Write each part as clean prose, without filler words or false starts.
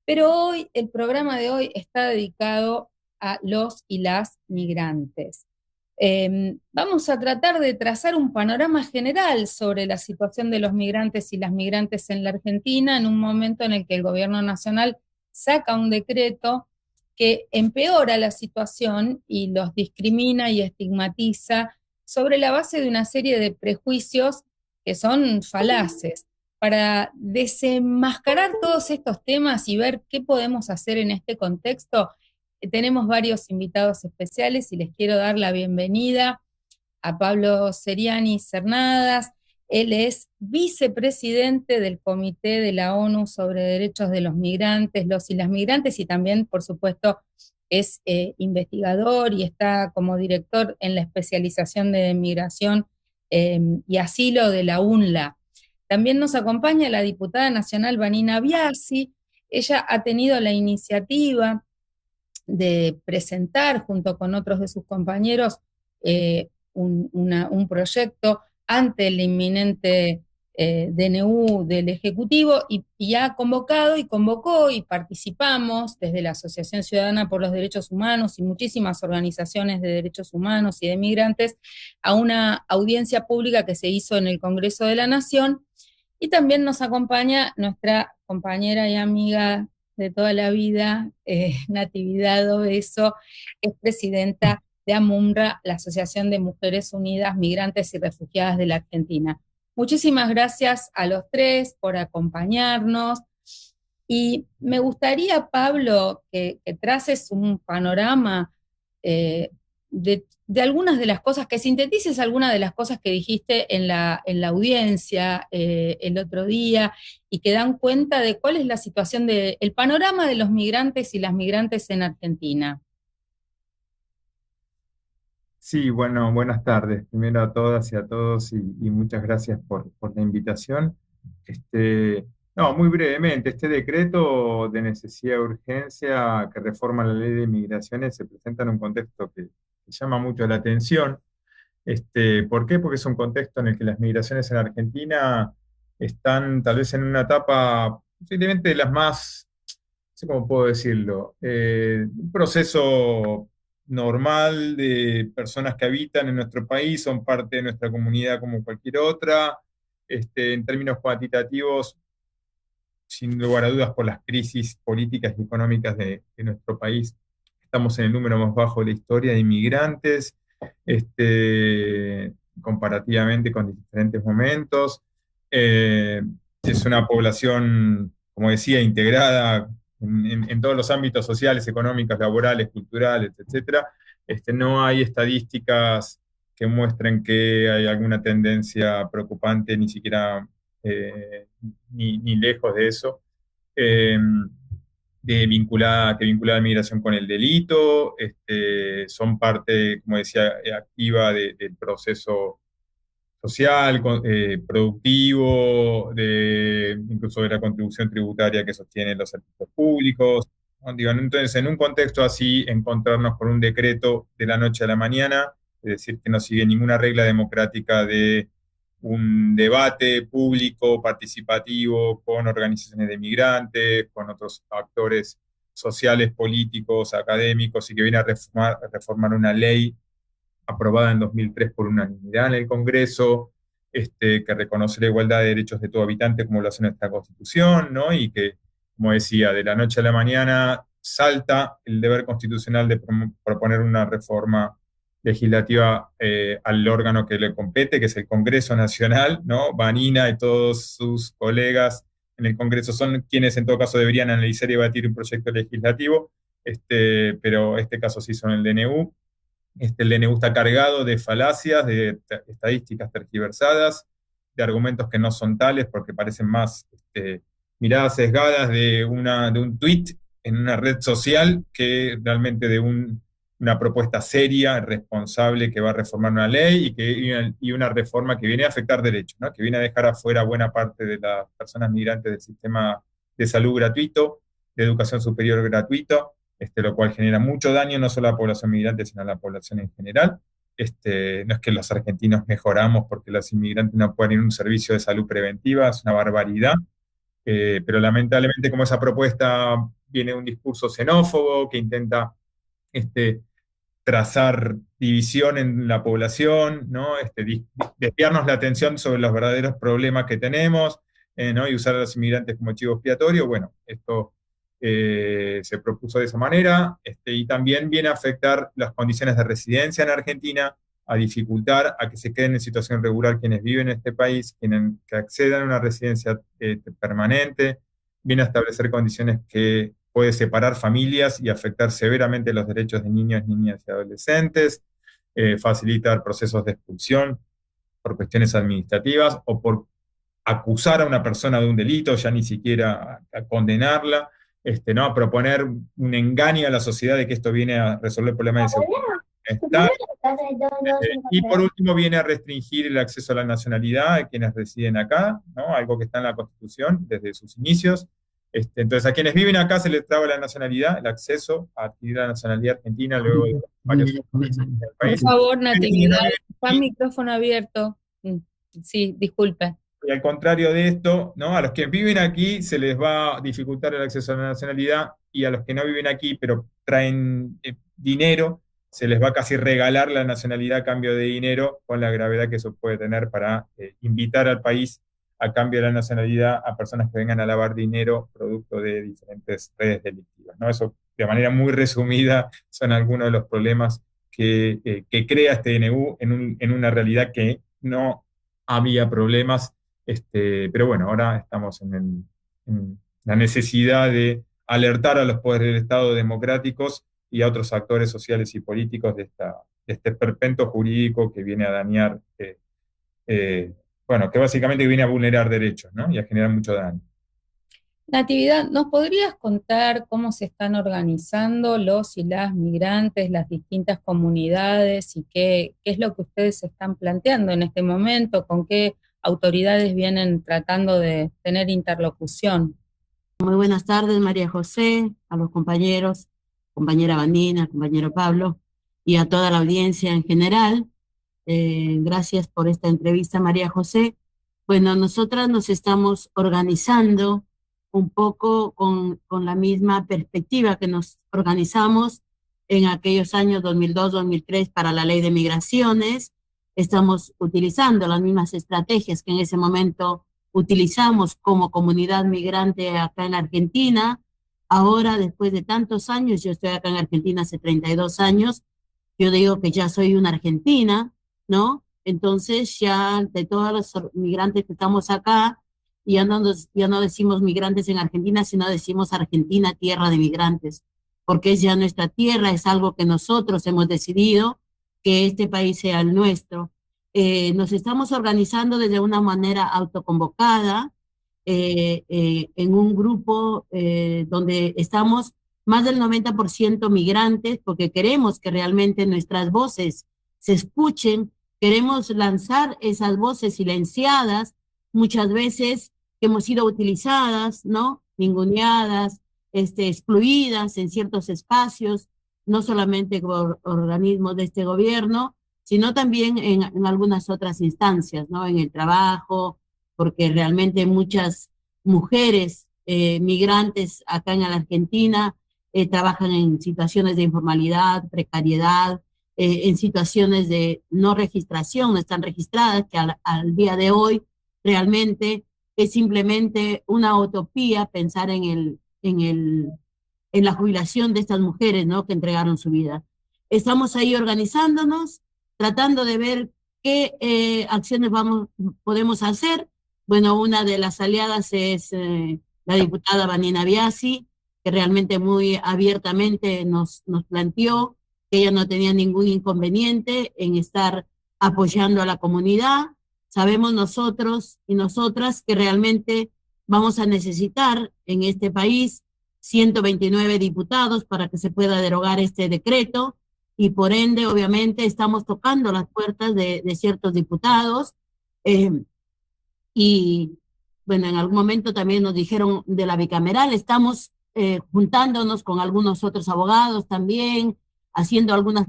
Pero hoy, el programa de hoy está dedicado a los y las migrantes. Vamos a tratar de trazar un panorama general sobre la situación de los migrantes y las migrantes en la Argentina en un momento en el que el gobierno nacional saca un decreto que empeora la situación y los discrimina y estigmatiza sobre la base de una serie de prejuicios que son falaces. Para desenmascarar todos estos temas y ver qué podemos hacer en este contexto, tenemos varios invitados especiales y les quiero dar la bienvenida a Pablo Seriani Cernadas. Él es vicepresidente del Comité de la ONU sobre Derechos de los Migrantes, los y las migrantes, y también, por supuesto, es investigador y está como director en la especialización de migración y asilo de la UNLA. También nos acompaña la diputada nacional Vanina Biasi. Ella ha tenido la iniciativa de presentar junto con otros de sus compañeros un proyecto ante el inminente DNU del Ejecutivo y ha convocado y convocó y participamos desde la Asociación Ciudadana por los Derechos Humanos y muchísimas organizaciones de derechos humanos y de migrantes a una audiencia pública que se hizo en el Congreso de la Nación. Y también nos acompaña nuestra compañera y amiga de toda la vida, Natividad Obeso, es presidenta de AMUNRA, la Asociación de Mujeres Unidas, Migrantes y Refugiadas de la Argentina. Muchísimas gracias a los tres por acompañarnos. Y me gustaría, Pablo, que traces un panorama de algunas de las cosas, que sintetices algunas de las cosas que dijiste en la audiencia el otro día y que dan cuenta de cuál es la situación el panorama de los migrantes y las migrantes en Argentina. Sí, bueno, buenas tardes. Primero a todas y a todos y muchas gracias por la invitación. No, muy brevemente, este decreto de necesidad y urgencia que reforma la ley de migraciones se presenta en un contexto que llama mucho la atención. ¿Por qué? Porque es un contexto en el que las migraciones en Argentina están tal vez en una etapa posiblemente de las más, no sé cómo puedo decirlo, un proceso normal de personas que habitan en nuestro país, son parte de nuestra comunidad como cualquier otra. En términos cuantitativos, sin lugar a dudas, por las crisis políticas y económicas de nuestro país, estamos en el número más bajo de la historia de inmigrantes, comparativamente con diferentes momentos. Eh, es una población, como decía, integrada en todos los ámbitos sociales, económicos, laborales, culturales, etcétera. No hay estadísticas que muestren que hay alguna tendencia preocupante, ni siquiera ni lejos de eso, eh, que vincula la migración con el delito. Son parte, como decía, activa del proceso social, productivo, incluso de la contribución tributaria que sostienen los servicios públicos, ¿no? Digo, entonces, en un contexto así, encontrarnos con un decreto de la noche a la mañana, es decir, que no sigue ninguna regla democrática de un debate público, participativo, con organizaciones de migrantes, con otros actores sociales, políticos, académicos, y que viene a reformar una ley aprobada en 2003 por unanimidad en el Congreso, que reconoce la igualdad de derechos de todo habitante como lo hace nuestra Constitución, ¿no? Y que, como decía, de la noche a la mañana salta el deber constitucional de proponer una reforma legislativa al órgano que le compete, que es el Congreso Nacional, ¿no? Vanina y todos sus colegas en el Congreso son quienes en todo caso deberían analizar y debatir un proyecto legislativo, pero este caso sí son el DNU. El DNU está cargado de falacias, de estadísticas tergiversadas, de argumentos que no son tales porque parecen más miradas sesgadas de un tuit en una red social que realmente de una propuesta seria, responsable, que va a reformar una ley y una reforma que viene a afectar derechos, ¿no? Que viene a dejar afuera buena parte de las personas migrantes del sistema de salud gratuito, de educación superior gratuito, lo cual genera mucho daño no solo a la población migrante, sino a la población en general. No es que los argentinos mejoramos porque los inmigrantes no pueden ir a un servicio de salud preventiva, es una barbaridad. Pero lamentablemente, como esa propuesta viene un discurso xenófobo que intenta trazar división en la población, ¿no? Desviarnos la atención sobre los verdaderos problemas que tenemos, ¿no? Y usar a los inmigrantes como chivo expiatorio. Bueno, esto se propuso de esa manera, y también viene a afectar las condiciones de residencia en Argentina, a dificultar a que se queden en situación regular quienes viven en este país, quienes que accedan a una residencia permanente, viene a establecer condiciones que puede separar familias y afectar severamente los derechos de niños, niñas y adolescentes, facilitar procesos de expulsión por cuestiones administrativas o por acusar a una persona de un delito, ya ni siquiera a condenarla, ¿no? A proponer un engaño a la sociedad de que esto viene a resolver problemas de seguridad. Y por último viene a restringir el acceso a la nacionalidad de quienes residen acá, ¿no? Algo que está en la Constitución desde sus inicios. Entonces a quienes viven acá se les traba la nacionalidad, el acceso a adquirir la nacionalidad argentina luego de varios años en el Por país. favor, Natividad, está el micrófono abierto. Sí, disculpe. Y al contrario de esto, ¿no? A los que viven aquí se les va a dificultar el acceso a la nacionalidad y a los que no viven aquí pero traen dinero, se les va a casi regalar la nacionalidad a cambio de dinero, con la gravedad que eso puede tener para invitar al país a cambio de la nacionalidad a personas que vengan a lavar dinero producto de diferentes redes delictivas, ¿no? Eso, de manera muy resumida, son algunos de los problemas que crea este DNU en una realidad que no había problemas, pero bueno, ahora estamos en la necesidad de alertar a los poderes del Estado democráticos y a otros actores sociales y políticos de este esperpento jurídico que viene a dañar, bueno, que básicamente viene a vulnerar derechos, ¿no? Y a generar mucho daño. Natividad, ¿nos podrías contar cómo se están organizando los y las migrantes, las distintas comunidades y qué es lo que ustedes están planteando en este momento? ¿Con qué autoridades vienen tratando de tener interlocución? Muy buenas tardes, María José, a los compañeros, compañera Vanina, compañero Pablo, y a toda la audiencia en general. Gracias por esta entrevista, María José. Bueno, nosotras nos estamos organizando un poco con la misma perspectiva que nos organizamos en aquellos años 2002-2003 para la Ley de Migraciones. Estamos utilizando las mismas estrategias que en ese momento utilizamos como comunidad migrante acá en Argentina. Ahora, después de tantos años, yo estoy acá en Argentina hace 32 años, yo digo que ya soy una argentina, ¿no? Entonces ya de todos los migrantes que estamos acá, ya no decimos migrantes en Argentina, sino decimos Argentina, tierra de migrantes, porque es ya nuestra tierra, es algo que nosotros hemos decidido que este país sea el nuestro. Nos estamos organizando desde una manera autoconvocada, en un grupo donde estamos más del 90% migrantes, porque queremos que realmente nuestras voces se escuchen, queremos lanzar esas voces silenciadas, muchas veces que hemos sido utilizadas, ¿no? Ninguneadas, excluidas en ciertos espacios, no solamente por organismos de este gobierno, sino también en algunas otras instancias, ¿no? En el trabajo, porque realmente muchas mujeres migrantes acá en la Argentina trabajan en situaciones de informalidad, precariedad, en situaciones de no registración, no están registradas, que al día de hoy realmente es simplemente una utopía pensar en la jubilación de estas mujeres, ¿no? Que entregaron su vida. Estamos ahí organizándonos, tratando de ver qué acciones podemos hacer. Bueno, una de las aliadas es la diputada Vanina Biasi, que realmente muy abiertamente nos planteó que ella no tenía ningún inconveniente en estar apoyando a la comunidad. Sabemos nosotros y nosotras que realmente vamos a necesitar en este país 129 diputados para que se pueda derogar este decreto, y por ende, obviamente, estamos tocando las puertas de ciertos diputados. Y bueno, en algún momento también nos dijeron de la bicameral, estamos juntándonos con algunos otros abogados también, haciendo algunas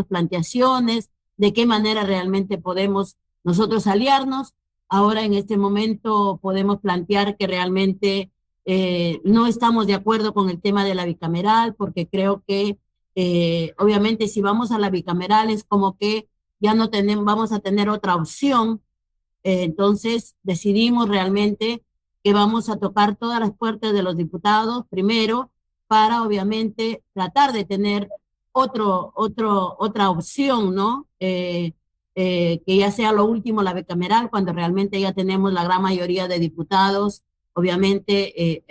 planteaciones de qué manera realmente podemos nosotros aliarnos. Ahora en este momento podemos plantear que realmente No estamos de acuerdo con el tema de la bicameral, porque creo que obviamente si vamos a la bicameral es como que ya no tenemos, vamos a tener otra opción. Entonces decidimos realmente que vamos a tocar todas las puertas de los diputados primero para obviamente tratar de tener otra opción, ¿no? Que ya sea lo último la bicameral, cuando realmente ya tenemos la gran mayoría de diputados, obviamente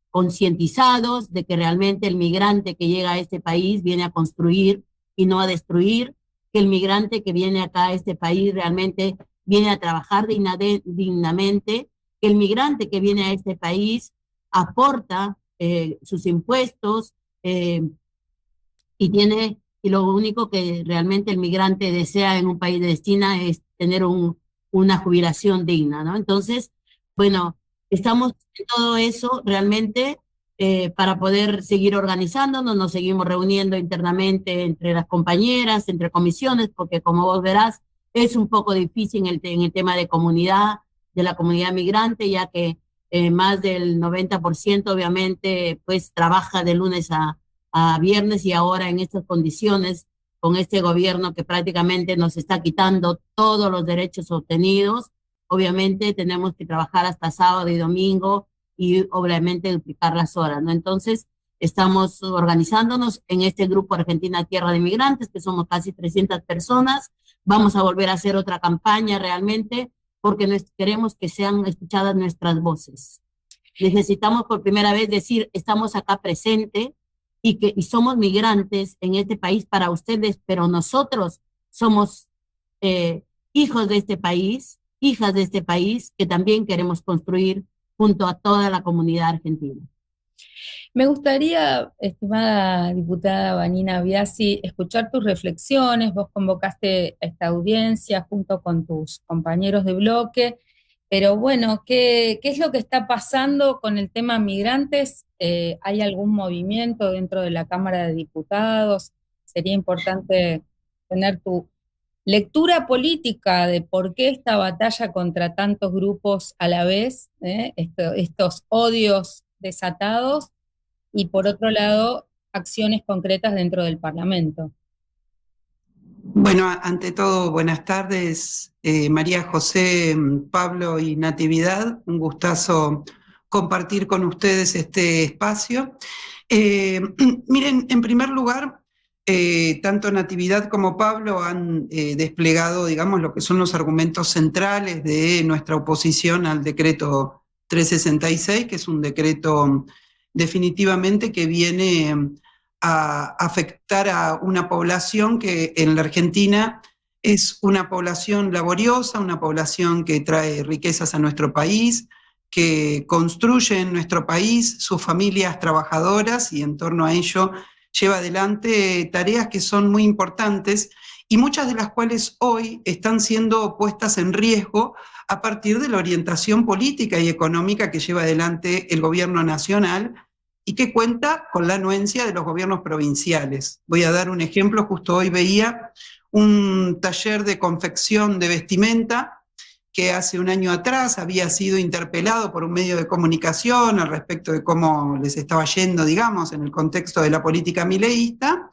concientizados de que realmente el migrante que llega a este país viene a construir y no a destruir, que el migrante que viene acá a este país realmente viene a trabajar dignamente, que el migrante que viene a este país aporta sus impuestos y lo único que realmente el migrante desea en un país de destino es tener una jubilación digna, ¿no? Entonces, bueno, estamos en todo eso realmente para poder seguir organizándonos, nos seguimos reuniendo internamente entre las compañeras, entre comisiones, porque como vos verás, es un poco difícil en el tema de comunidad, de la comunidad migrante, ya que más del 90% obviamente pues trabaja de lunes a viernes y ahora en estas condiciones, con este gobierno que prácticamente nos está quitando todos los derechos obtenidos, obviamente tenemos que trabajar hasta sábado y domingo y obviamente duplicar las horas, ¿no? Entonces, estamos organizándonos en este grupo Argentina Tierra de Migrantes, que somos casi 300 personas. Vamos a volver a hacer otra campaña realmente porque queremos que sean escuchadas nuestras voces. Necesitamos por primera vez decir, estamos acá presentes y somos migrantes en este país para ustedes, pero nosotros somos hijos de este país, hijas de este país, que también queremos construir junto a toda la comunidad argentina. Me gustaría, estimada diputada Vanina Biasi, escuchar tus reflexiones. Vos convocaste a esta audiencia junto con tus compañeros de bloque, pero bueno, ¿qué es lo que está pasando con el tema migrantes? ¿Hay algún movimiento dentro de la Cámara de Diputados? Sería importante tener tu lectura política de por qué esta batalla contra tantos grupos a la vez, estos odios desatados, y por otro lado, acciones concretas dentro del Parlamento. Bueno, ante todo, buenas tardes, María José, Pablo y Natividad. Un gustazo compartir con ustedes este espacio. Miren, en primer lugar, tanto Natividad como Pablo han desplegado, digamos, lo que son los argumentos centrales de nuestra oposición al decreto 366, que es un decreto definitivamente que viene a afectar a una población que en la Argentina es una población laboriosa, una población que trae riquezas a nuestro país, que construye en nuestro país sus familias trabajadoras y en torno a ello lleva adelante tareas que son muy importantes y muchas de las cuales hoy están siendo puestas en riesgo a partir de la orientación política y económica que lleva adelante el gobierno nacional y que cuenta con la anuencia de los gobiernos provinciales. Voy a dar un ejemplo, justo hoy veía un taller de confección de vestimenta que hace un año atrás había sido interpelado por un medio de comunicación al respecto de cómo les estaba yendo, digamos, en el contexto de la política mileísta,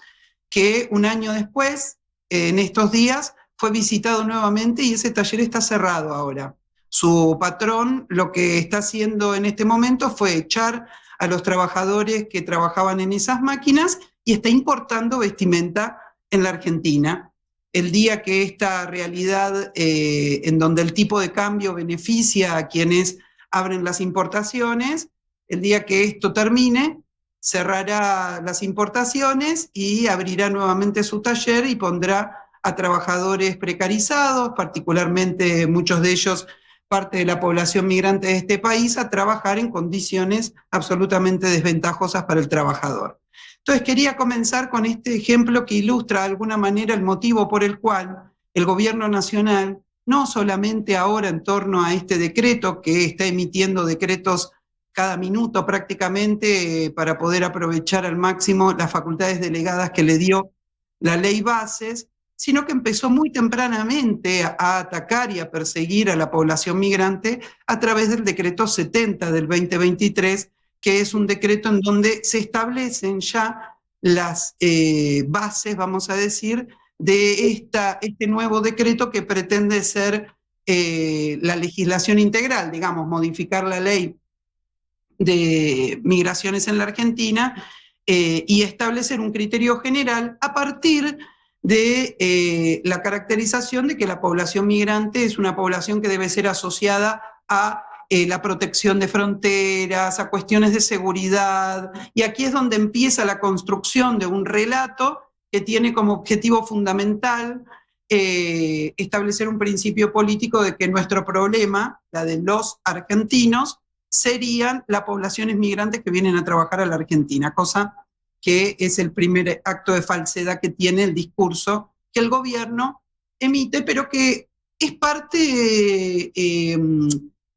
que un año después, en estos días, fue visitado nuevamente y ese taller está cerrado ahora. Su patrón lo que está haciendo en este momento fue echar a los trabajadores que trabajaban en esas máquinas y está importando vestimenta en la Argentina. El día que esta realidad, en donde el tipo de cambio beneficia a quienes abren las importaciones, el día que esto termine, cerrará las importaciones y abrirá nuevamente su taller y pondrá a trabajadores precarizados, particularmente muchos de ellos parte de la población migrante de este país, a trabajar en condiciones absolutamente desventajosas para el trabajador. Entonces quería comenzar con este ejemplo que ilustra de alguna manera el motivo por el cual el gobierno nacional, no solamente ahora en torno a este decreto, que está emitiendo decretos cada minuto prácticamente para poder aprovechar al máximo las facultades delegadas que le dio la ley Bases, sino que empezó muy tempranamente a atacar y a perseguir a la población migrante a través del decreto 70 del 2023, que es un decreto en donde se establecen ya las bases, vamos a decir, de este nuevo decreto que pretende ser la legislación integral, digamos, modificar la ley de migraciones en la Argentina y establecer un criterio general a partir de la caracterización de que la población migrante es una población que debe ser asociada a la protección de fronteras, a cuestiones de seguridad, y aquí es donde empieza la construcción de un relato que tiene como objetivo fundamental establecer un principio político de que nuestro problema, la de los argentinos, serían las poblaciones migrantes que vienen a trabajar a la Argentina, cosa que es el primer acto de falsedad que tiene el discurso que el gobierno emite, pero que es parte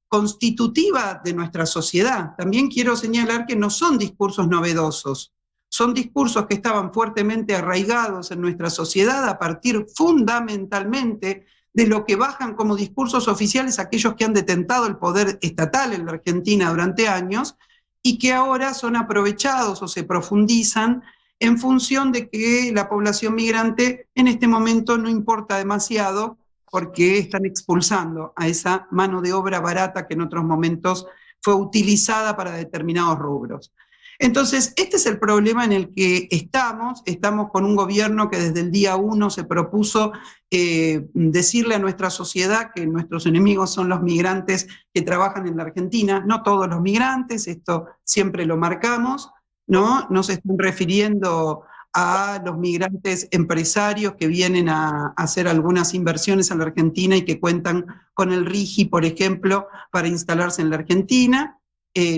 constitutiva de nuestra sociedad. También quiero señalar que no son discursos novedosos, son discursos que estaban fuertemente arraigados en nuestra sociedad a partir fundamentalmente de lo que bajan como discursos oficiales aquellos que han detentado el poder estatal en la Argentina durante años y que ahora son aprovechados o se profundizan en función de que la población migrante en este momento no importa demasiado porque están expulsando a esa mano de obra barata que en otros momentos fue utilizada para determinados rubros. Entonces, este es el problema en el que estamos con un gobierno que desde el día 1 se propuso decirle a nuestra sociedad que nuestros enemigos son los migrantes que trabajan en la Argentina, no todos los migrantes, esto siempre lo marcamos, ¿no? No se están refiriendo a los migrantes empresarios que vienen a hacer algunas inversiones en la Argentina y que cuentan con el RIGI, por ejemplo, para instalarse en la Argentina.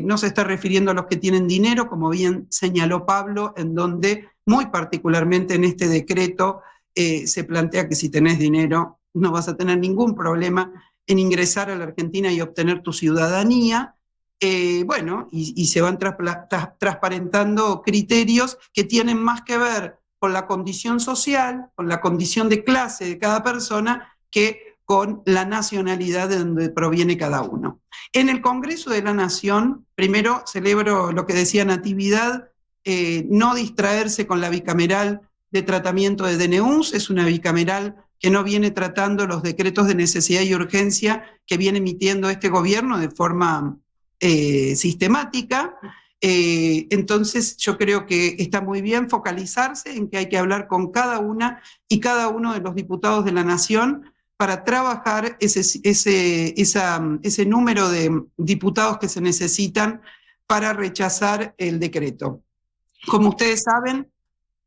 No se está refiriendo a los que tienen dinero, como bien señaló Pablo, en donde muy particularmente en este decreto se plantea que si tenés dinero no vas a tener ningún problema en ingresar a la Argentina y obtener tu ciudadanía. Bueno, y se van transparentando criterios que tienen más que ver con la condición social, con la condición de clase de cada persona, que con la nacionalidad de donde proviene cada uno. En el Congreso de la Nación, primero celebro lo que decía Natividad, no distraerse con la bicameral de tratamiento de DNUs, es una bicameral que no viene tratando los decretos de necesidad y urgencia que viene emitiendo este gobierno de forma sistemática. Entonces yo creo que está muy bien focalizarse en que hay que hablar con cada una y cada uno de los diputados de la Nación para trabajar ese número de diputados que se necesitan para rechazar el decreto. Como ustedes saben,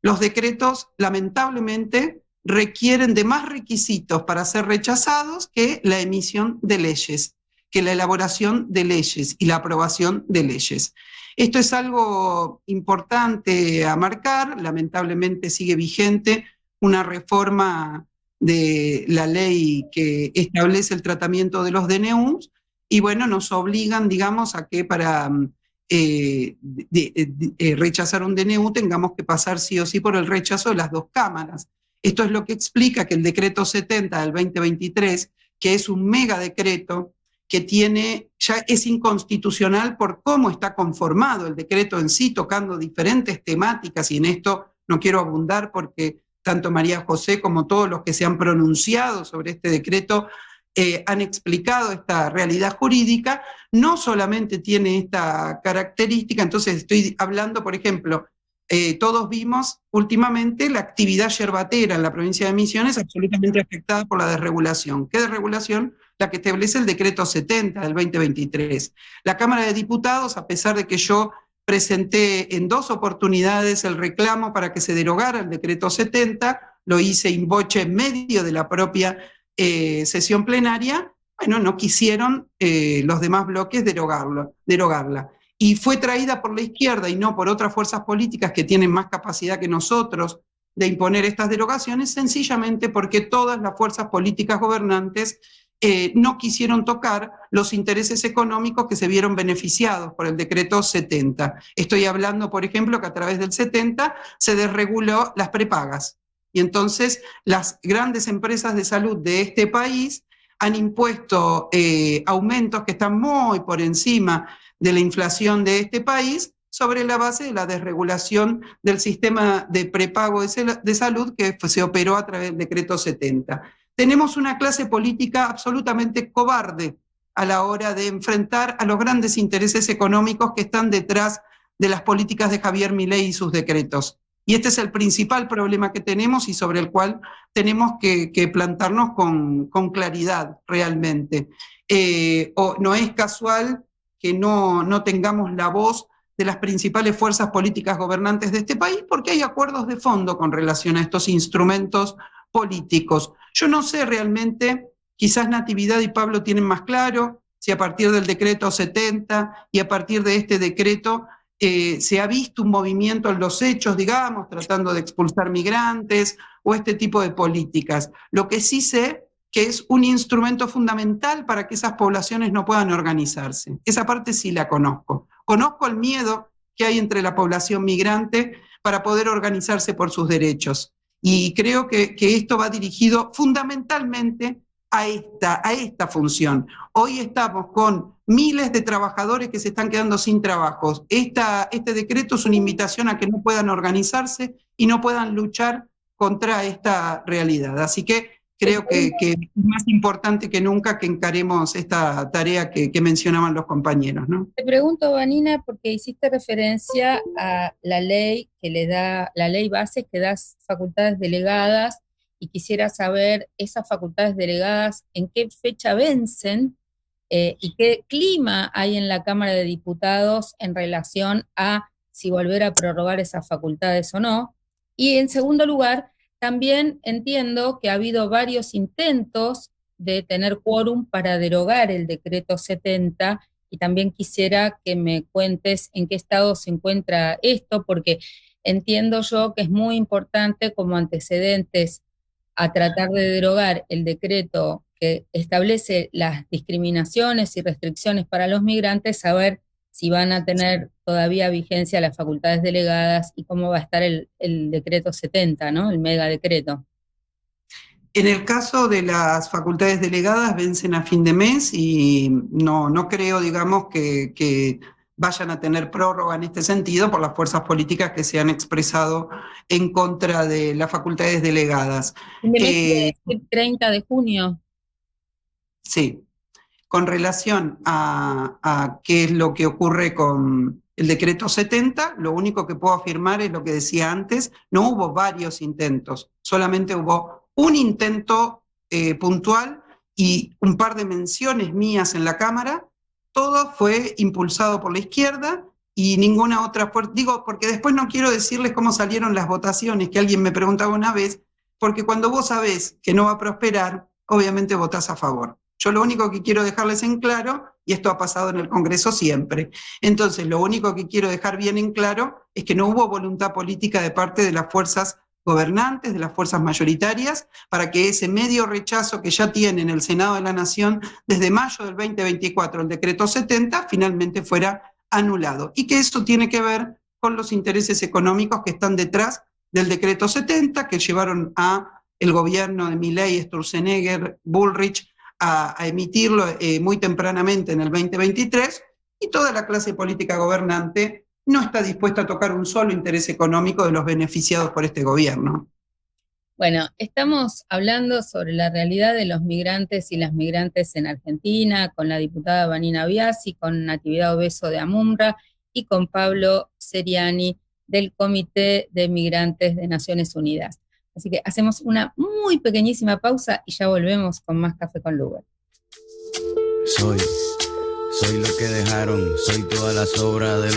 los decretos lamentablemente requieren de más requisitos para ser rechazados que la emisión de leyes, que la elaboración de leyes y la aprobación de leyes. Esto es algo importante a marcar, lamentablemente sigue vigente una reforma de la ley que establece el tratamiento de los DNUs y bueno, nos obligan, digamos, a que para rechazar un DNU tengamos que pasar sí o sí por el rechazo de las dos cámaras. Esto es lo que explica que el decreto 70 del 2023, que es un mega decreto, que ya es inconstitucional por cómo está conformado el decreto en sí, tocando diferentes temáticas, y en esto no quiero abundar porque tanto María José como todos los que se han pronunciado sobre este decreto han explicado esta realidad jurídica, no solamente tiene esta característica. Entonces estoy hablando, por ejemplo, todos vimos últimamente la actividad yerbatera en la provincia de Misiones absolutamente afectada por la desregulación. ¿Qué desregulación? La que establece el decreto 70 del 2023. La Cámara de Diputados, a pesar de que yo presenté en 2 oportunidades el reclamo para que se derogara el decreto 70, lo hice in voce en medio de la propia sesión plenaria, bueno, no quisieron los demás bloques derogarla. Y fue traída por la izquierda y no por otras fuerzas políticas que tienen más capacidad que nosotros de imponer estas derogaciones, sencillamente porque todas las fuerzas políticas gobernantes no quisieron tocar los intereses económicos que se vieron beneficiados por el decreto 70. Estoy hablando, por ejemplo, que a través del 70 se desreguló las prepagas. Y entonces las grandes empresas de salud de este país han impuesto aumentos que están muy por encima de la inflación de este país sobre la base de la desregulación del sistema de prepago de salud que se operó a través del decreto 70. Tenemos una clase política absolutamente cobarde a la hora de enfrentar a los grandes intereses económicos que están detrás de las políticas de Javier Milei y sus decretos. Y este es el principal problema que tenemos y sobre el cual tenemos que plantarnos con claridad realmente. No es casual que no tengamos la voz de las principales fuerzas políticas gobernantes de este país, porque hay acuerdos de fondo con relación a estos instrumentos políticos. Yo no sé realmente, quizás Natividad y Pablo tienen más claro, si a partir del decreto 70 y a partir de este decreto se ha visto un movimiento en los hechos, digamos, tratando de expulsar migrantes o este tipo de políticas. Lo que sí sé que es un instrumento fundamental para que esas poblaciones no puedan organizarse. Esa parte sí la conozco. Conozco el miedo que hay entre la población migrante para poder organizarse por sus derechos. Y creo que esto va dirigido fundamentalmente a esta función. Hoy estamos con miles de trabajadores que se están quedando sin trabajos. Este decreto es una invitación a que no puedan organizarse y no puedan luchar contra esta realidad. Así que creo que es más importante que nunca que encaremos esta tarea que mencionaban los compañeros, ¿no? Te pregunto, Vanina, porque hiciste referencia a la ley la ley base que da facultades delegadas, y quisiera saber esas facultades delegadas en qué fecha vencen y qué clima hay en la Cámara de Diputados en relación a si volver a prorrogar esas facultades o no. Y en segundo lugar, también entiendo que ha habido varios intentos de tener quórum para derogar el decreto 70, y también quisiera que me cuentes en qué estado se encuentra esto, porque entiendo yo que es muy importante como antecedentes a tratar de derogar el decreto que establece las discriminaciones y restricciones para los migrantes, saber si van a tener todavía vigencia las facultades delegadas y cómo va a estar el decreto 70, ¿no? El mega decreto. En el caso de las facultades delegadas vencen a fin de mes y no creo, digamos, que vayan a tener prórroga en este sentido por las fuerzas políticas que se han expresado en contra de las facultades delegadas. Fin de mes quiere decir 30 de junio. Sí. Con relación a qué es lo que ocurre con el decreto 70, lo único que puedo afirmar es lo que decía antes: no hubo varios intentos, solamente hubo un intento puntual y un par de menciones mías en la Cámara. Todo fue impulsado por la izquierda y ninguna otra fuerza. Digo, porque después no quiero decirles cómo salieron las votaciones, que alguien me preguntaba una vez, porque cuando vos sabés que no va a prosperar, obviamente votás a favor. Yo lo único que quiero dejarles en claro, y esto ha pasado en el Congreso siempre, entonces lo único que quiero dejar bien en claro es que no hubo voluntad política de parte de las fuerzas gobernantes, de las fuerzas mayoritarias, para que ese medio rechazo que ya tiene en el Senado de la Nación desde mayo del 2024, el decreto 70, finalmente fuera anulado. Y que eso tiene que ver con los intereses económicos que están detrás del decreto 70, que llevaron a el gobierno de Milei, Sturzenegger, Bullrich, a emitirlo muy tempranamente en el 2023, y toda la clase política gobernante no está dispuesta a tocar un solo interés económico de los beneficiados por este gobierno. Bueno, estamos hablando sobre la realidad de los migrantes y las migrantes en Argentina con la diputada Vanina Biasi, con Natividad Obeso de AMUNRA y con Pablo Seriani del Comité de Migrantes de Naciones Unidas. Así que hacemos una muy pequeñísima pausa y ya volvemos con más Café con Luber. Soy lo que dejaron, soy todas las obras de los